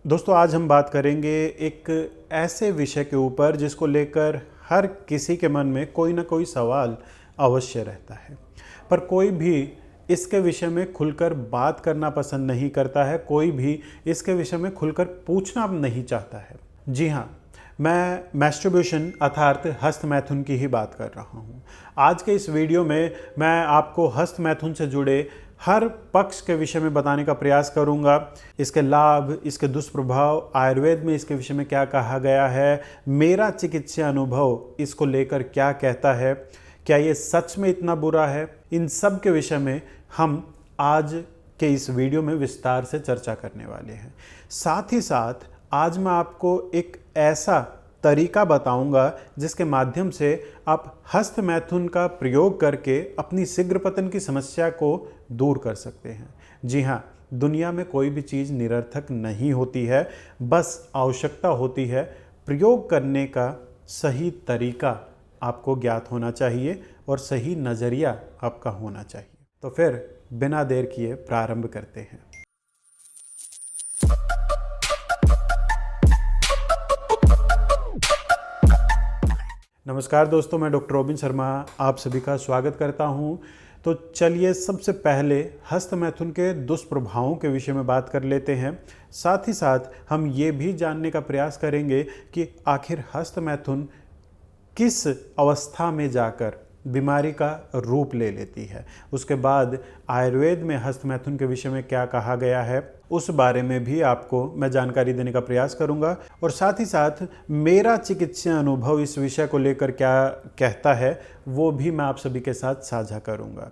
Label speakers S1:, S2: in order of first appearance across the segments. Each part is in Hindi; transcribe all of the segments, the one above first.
S1: दोस्तों आज हम बात करेंगे एक ऐसे विषय के ऊपर जिसको लेकर हर किसी के मन में कोई ना कोई सवाल अवश्य रहता है, पर कोई भी इसके विषय में खुलकर बात करना पसंद नहीं करता है, कोई भी इसके विषय में खुलकर पूछना नहीं चाहता है। जी हाँ, मैं मैस्टरबेशन अर्थात हस्त मैथुन की ही बात कर रहा हूँ। आज के इस वीडियो में मैं आपको हस्त मैथुन से जुड़े हर पक्ष के विषय में बताने का प्रयास करूंगा। इसके लाभ, इसके दुष्प्रभाव, आयुर्वेद में इसके विषय में क्या कहा गया है, मेरा चिकित्सा अनुभव इसको लेकर क्या कहता है, क्या ये सच में इतना बुरा है, इन सब के विषय में हम आज के इस वीडियो में विस्तार से चर्चा करने वाले हैं। साथ ही साथ आज मैं आपको एक ऐसा तरीका बताऊंगा जिसके माध्यम से आप हस्त मैथुन का प्रयोग करके अपनी शीघ्र पतन की समस्या को दूर कर सकते हैं। जी हाँ, दुनिया में कोई भी चीज़ निरर्थक नहीं होती है, बस आवश्यकता होती है प्रयोग करने का सही तरीका आपको ज्ञात होना चाहिए और सही नज़रिया आपका होना चाहिए। तो फिर बिना देर किए प्रारंभ करते हैं। नमस्कार दोस्तों, मैं डॉक्टर रोबिन शर्मा आप सभी का स्वागत करता हूं। तो चलिए सबसे पहले हस्त मैथुन के दुष्प्रभावों के विषय में बात कर लेते हैं। साथ ही साथ हम ये भी जानने का प्रयास करेंगे कि आखिर हस्त मैथुन किस अवस्था में जाकर बीमारी का रूप ले लेती है। उसके बाद आयुर्वेद में हस्त मैथुन के विषय में क्या कहा गया है उस बारे में भी आपको मैं जानकारी देने का प्रयास करूंगा, और साथ ही साथ मेरा चिकित्सा अनुभव इस विषय को लेकर क्या कहता है वो भी मैं आप सभी के साथ साझा करूंगा।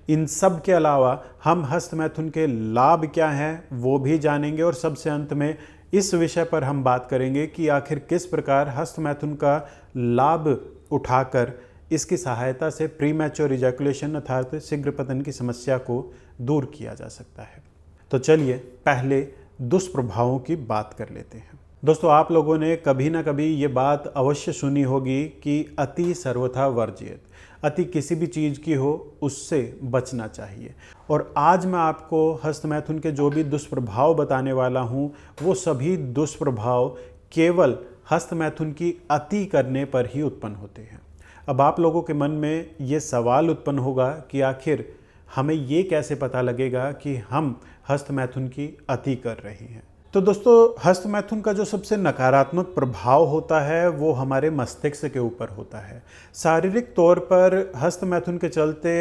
S1: इन सब के अलावा हम हस्त मैथुन के लाभ क्या हैं वो भी जानेंगे, और सबसे अंत में इस विषय पर हम बात करेंगे कि आखिर किस प्रकार हस्त मैथुन का लाभ उठाकर इसकी सहायता से प्रीमैच्योर इजैकुलेशन अर्थात शीघ्र पतन की समस्या को दूर किया जा सकता है। तो चलिए पहले दुष्प्रभावों की बात कर लेते हैं। दोस्तों, आप लोगों ने कभी ना कभी ये बात अवश्य सुनी होगी कि अति सर्वथा वर्ज्येत। अति किसी भी चीज़ की हो उससे बचना चाहिए। और आज मैं आपको हस्त मैथुन के जो भी दुष्प्रभाव बताने वाला हूँ वो सभी दुष्प्रभाव केवल हस्त मैथुन की अति करने पर ही उत्पन्न होते हैं। अब आप लोगों के मन में ये सवाल उत्पन्न होगा कि आखिर हमें ये कैसे पता लगेगा कि हम हस्त मैथुन की अति कर रहे हैं। तो दोस्तों, हस्त मैथुन का जो सबसे नकारात्मक प्रभाव होता है वो हमारे मस्तिष्क के ऊपर होता है। शारीरिक तौर पर हस्त मैथुन के चलते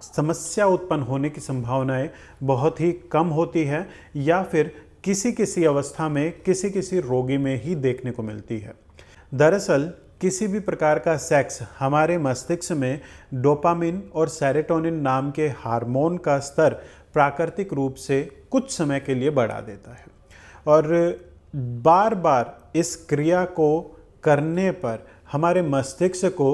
S1: समस्या उत्पन्न होने की संभावनाएं बहुत ही कम होती हैं, या फिर किसी किसी अवस्था में किसी किसी रोगी में ही देखने को मिलती है। दरअसल किसी भी प्रकार का सेक्स हमारे मस्तिष्क में डोपामिन और सेरोटोनिन नाम के हार्मोन का स्तर प्राकृतिक रूप से कुछ समय के लिए बढ़ा देता है, और बार बार इस क्रिया को करने पर हमारे मस्तिष्क को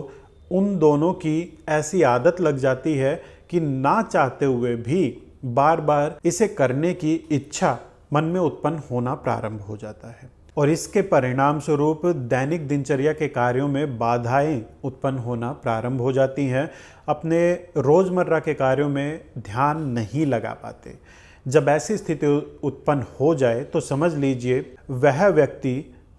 S1: उन दोनों की ऐसी आदत लग जाती है कि ना चाहते हुए भी बार बार इसे करने की इच्छा मन में उत्पन्न होना प्रारंभ हो जाता है, और इसके परिणाम स्वरूप दैनिक दिनचर्या के कार्यों में बाधाएं उत्पन्न होना प्रारंभ हो जाती हैं। अपने रोज़मर्रा के कार्यों में ध्यान नहीं लगा पाते। जब ऐसी स्थिति उत्पन्न हो जाए तो समझ लीजिए वह व्यक्ति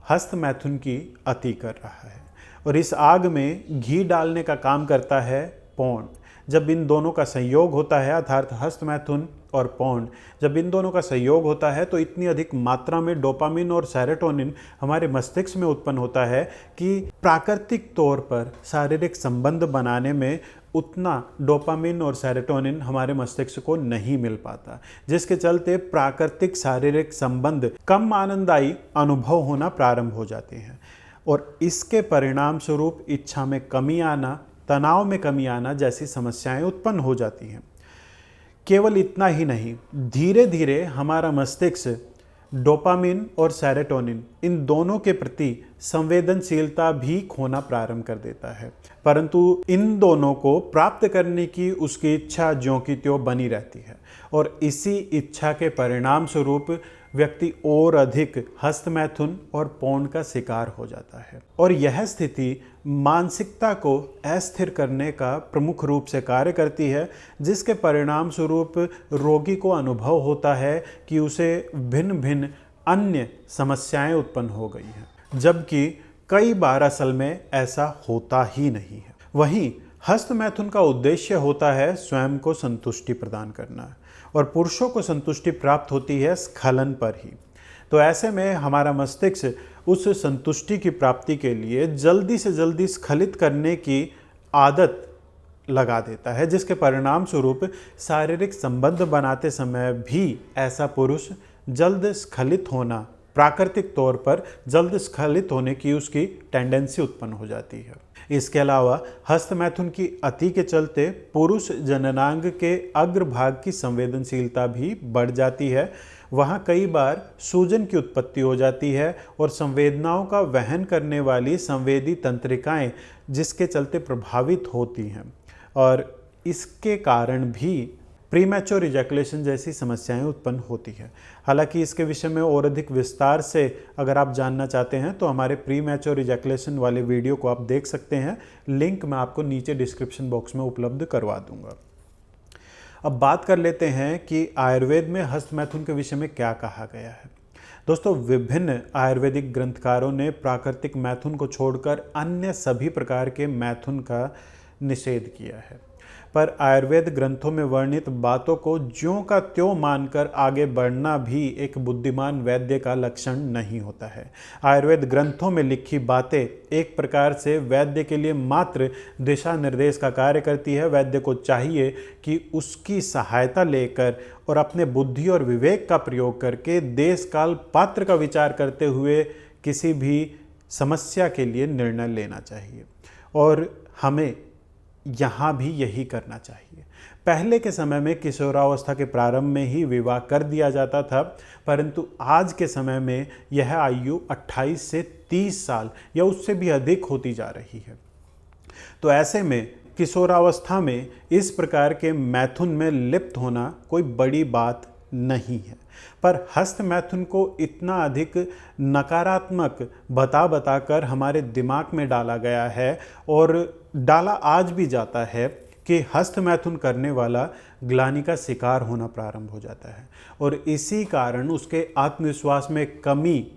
S1: हस्त मैथुन की अति कर रहा है, और इस आग में घी डालने का काम करता है पौंड। जब इन दोनों का संयोग होता है अर्थात हस्त मैथुन और पौंड, जब इन दोनों का संयोग होता है तो इतनी अधिक मात्रा में डोपामिन और सेरोटोनिन हमारे मस्तिष्क में उत्पन्न होता है कि प्राकृतिक तौर पर शारीरिक संबंध बनाने में उतना डोपामिन और सेरोटोनिन हमारे मस्तिष्क को नहीं मिल पाता, जिसके चलते प्राकृतिक शारीरिक संबंध कम आनंददायी अनुभव होना प्रारंभ हो जाते हैं, और इसके परिणाम स्वरूप इच्छा में कमी आना, तनाव में कमी आना जैसी समस्याएं उत्पन्न हो जाती हैं। केवल इतना ही नहीं, धीरे धीरे हमारा मस्तिष्क डोपामिन और सेरोटोनिन इन दोनों के प्रति संवेदनशीलता भी खोना प्रारंभ कर देता है, परंतु इन दोनों को प्राप्त करने की उसकी इच्छा ज्यों की त्यों बनी रहती है, और इसी इच्छा के परिणाम स्वरूप व्यक्ति और अधिक हस्त मैथुन और पौंड का शिकार हो जाता है, और यह स्थिति मानसिकता को अस्थिर करने का प्रमुख रूप से कार्य करती है, जिसके परिणाम स्वरूप रोगी को अनुभव होता है कि उसे भिन्न भिन्न अन्य समस्याएं उत्पन्न हो गई हैं, जबकि कई बार असल में ऐसा होता ही नहीं है। वहीं हस्त मैथुन का उद्देश्य होता है स्वयं को संतुष्टि प्रदान करना, और पुरुषों को संतुष्टि प्राप्त होती है स्खलन पर ही। तो ऐसे में हमारा मस्तिष्क उस संतुष्टि की प्राप्ति के लिए जल्दी से जल्दी स्खलित करने की आदत लगा देता है, जिसके परिणाम स्वरूप शारीरिक संबंध बनाते समय भी ऐसा पुरुष जल्द स्खलित होना, प्राकृतिक तौर पर जल्द स्खलित होने की उसकी टेंडेंसी उत्पन्न हो जाती है। इसके अलावा हस्त मैथुन की अति के चलते पुरुष जननांग के अग्रभाग की संवेदनशीलता भी बढ़ जाती है। वहाँ कई बार सूजन की उत्पत्ति हो जाती है और संवेदनाओं का वहन करने वाली संवेदी तंत्रिकाएं जिसके चलते प्रभावित होती हैं, और इसके कारण भी प्रीमैच्योर इजैकुलेशन जैसी समस्याएं उत्पन्न होती है। हालांकि इसके विषय में और अधिक विस्तार से अगर आप जानना चाहते हैं तो हमारे प्रीमैच्योर इजैकुलेशन वाले वीडियो को आप देख सकते हैं, लिंक मैं आपको नीचे डिस्क्रिप्शन बॉक्स में उपलब्ध करवा दूंगा। अब बात कर लेते हैं कि आयुर्वेद में हस्त मैथुन के विषय में क्या कहा गया है। दोस्तों, विभिन्न आयुर्वेदिक ग्रंथकारों ने प्राकृतिक मैथुन को छोड़कर अन्य सभी प्रकार के मैथुन का निषेध किया है, पर आयुर्वेद ग्रंथों में वर्णित बातों को ज्यों का त्यों मानकर आगे बढ़ना भी एक बुद्धिमान वैद्य का लक्षण नहीं होता है। आयुर्वेद ग्रंथों में लिखी बातें एक प्रकार से वैद्य के लिए मात्र दिशा निर्देश का कार्य करती है। वैद्य को चाहिए कि उसकी सहायता लेकर और अपने बुद्धि और विवेक का प्रयोग करके देश काल पात्र का विचार करते हुए किसी भी समस्या के लिए निर्णय लेना चाहिए, और हमें यहाँ भी यही करना चाहिए। पहले के समय में किशोरावस्था के प्रारंभ में ही विवाह कर दिया जाता था, परंतु आज के समय में यह आयु 28 से 30 साल या उससे भी अधिक होती जा रही है। तो ऐसे में किशोरावस्था में इस प्रकार के मैथुन में लिप्त होना कोई बड़ी बात नहीं है, पर हस्त मैथुन को इतना अधिक नकारात्मक बताकर हमारे दिमाग में डाला गया है और डाला आज भी जाता है कि हस्त मैथुन करने वाला ग्लानि का शिकार होना प्रारंभ हो जाता है, और इसी कारण उसके आत्मविश्वास में कमी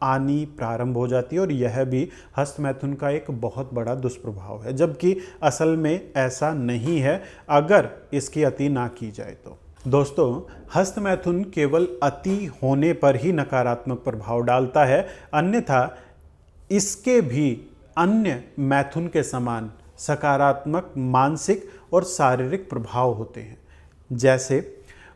S1: आनी प्रारंभ हो जाती है, और यह भी हस्त मैथुन का एक बहुत बड़ा दुष्प्रभाव है, जबकि असल में ऐसा नहीं है अगर इसकी अति ना की जाए तो। दोस्तों, हस्त मैथुन केवल अति होने पर ही नकारात्मक प्रभाव डालता है, अन्यथा इसके भी अन्य मैथुन के समान सकारात्मक मानसिक और शारीरिक प्रभाव होते हैं। जैसे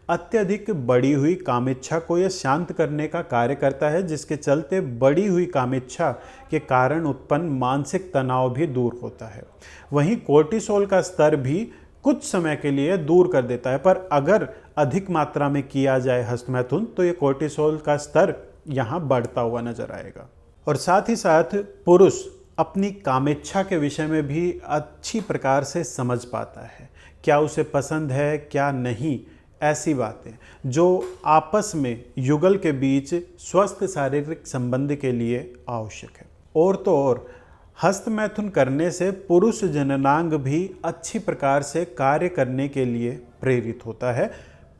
S1: अत्यधिक बढ़ी हुई कामेच्छा को यह शांत करने का कार्य करता है, जिसके चलते बढ़ी हुई कामेच्छा के कारण उत्पन्न मानसिक तनाव भी दूर होता है। वहीं कोर्टिसोल का स्तर भी कुछ समय के लिए दूर कर देता है, पर अगर अधिक मात्रा में किया जाए हस्त मैथुन तो ये कोर्टिसोल का स्तर यहाँ बढ़ता हुआ नजर आएगा। और साथ ही साथ पुरुष अपनी कामेच्छा के विषय में भी अच्छी प्रकार से समझ पाता है, क्या उसे पसंद है क्या नहीं, ऐसी बातें जो आपस में युगल के बीच स्वस्थ शारीरिक संबंध के लिए आवश्यक है। और तो और हस्त मैथुन करने से पुरुष जननांग भी अच्छी प्रकार से कार्य करने के लिए प्रेरित होता है,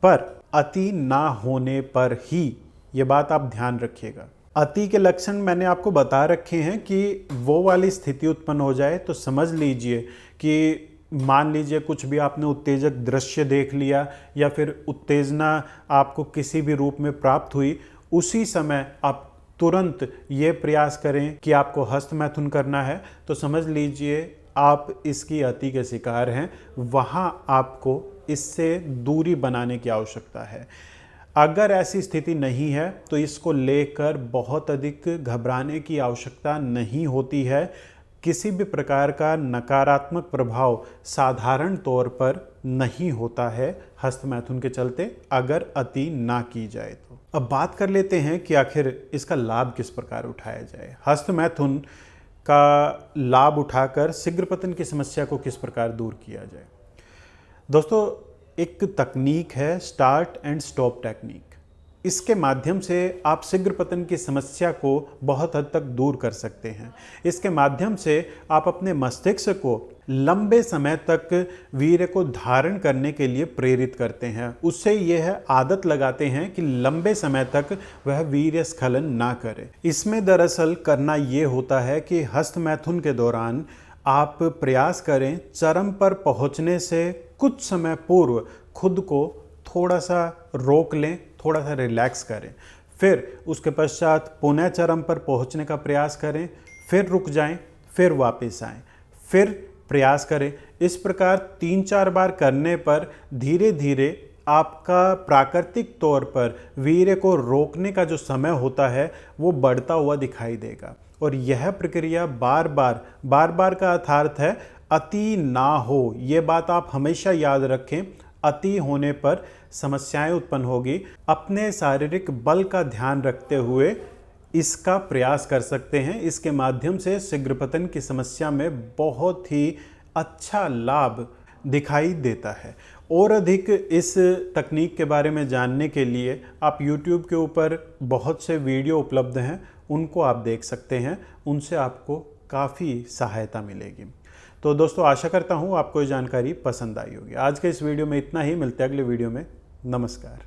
S1: पर अति ना होने पर ही, ये बात आप ध्यान रखिएगा। अति के लक्षण मैंने आपको बता रखे हैं कि वो वाली स्थिति उत्पन्न हो जाए तो समझ लीजिए कि मान लीजिए कुछ भी आपने उत्तेजक दृश्य देख लिया या फिर उत्तेजना आपको किसी भी रूप में प्राप्त हुई, उसी समय आप तुरंत ये प्रयास करें कि आपको हस्त मैथुन करना है, तो समझ लीजिए आप इसकी अति के शिकार हैं। वहाँ आपको इससे दूरी बनाने की आवश्यकता है। अगर ऐसी स्थिति नहीं है तो इसको लेकर बहुत अधिक घबराने की आवश्यकता नहीं होती है। किसी भी प्रकार का नकारात्मक प्रभाव साधारण तौर पर नहीं होता है हस्त मैथुन के चलते, अगर अति ना की जाए तो। अब बात कर लेते हैं कि आखिर इसका लाभ किस प्रकार उठाया जाए। हस्त मैथुन का लाभ उठाकर शीघ्र पतन की समस्या को किस प्रकार दूर किया जाए। दोस्तों, एक तकनीक है स्टार्ट एंड स्टॉप टेक्निक। इसके माध्यम से आप शीघ्र पतन की समस्या को बहुत हद तक दूर कर सकते हैं। इसके माध्यम से आप अपने मस्तिष्क को लंबे समय तक वीर्य को धारण करने के लिए प्रेरित करते हैं। उससे यह आदत लगाते हैं कि लंबे समय तक वह वीर्य स्खलन ना करे। इसमें दरअसल करना ये होता है कि हस्त मैथुन के दौरान आप प्रयास करें चरम पर पहुंचने से कुछ समय पूर्व खुद को थोड़ा सा रोक लें, थोड़ा सा रिलैक्स करें, फिर उसके पश्चात पुनः चरम पर पहुंचने का प्रयास करें, फिर रुक जाएं, फिर वापस आएं, फिर प्रयास करें। इस प्रकार 3-4 बार करने पर धीरे धीरे आपका प्राकृतिक तौर पर वीर्य को रोकने का जो समय होता है वो बढ़ता हुआ दिखाई देगा। और यह प्रक्रिया बार बार का अर्थात है अति ना हो। ये बात आप हमेशा याद रखें, अति होने पर समस्याएं उत्पन्न होगी। अपने शारीरिक बल का ध्यान रखते हुए इसका प्रयास कर सकते हैं। इसके माध्यम से शीघ्र पतन की समस्या में बहुत ही अच्छा लाभ दिखाई देता है। और अधिक इस तकनीक के बारे में जानने के लिए आप YouTube के ऊपर बहुत से वीडियो उपलब्ध हैं, उनको आप देख सकते हैं, उनसे आपको काफ़ी सहायता मिलेगी। तो दोस्तों, आशा करता हूँ आपको ये जानकारी पसंद आई होगी। आज के इस वीडियो में इतना ही, मिलते हैं अगले वीडियो में। नमस्कार।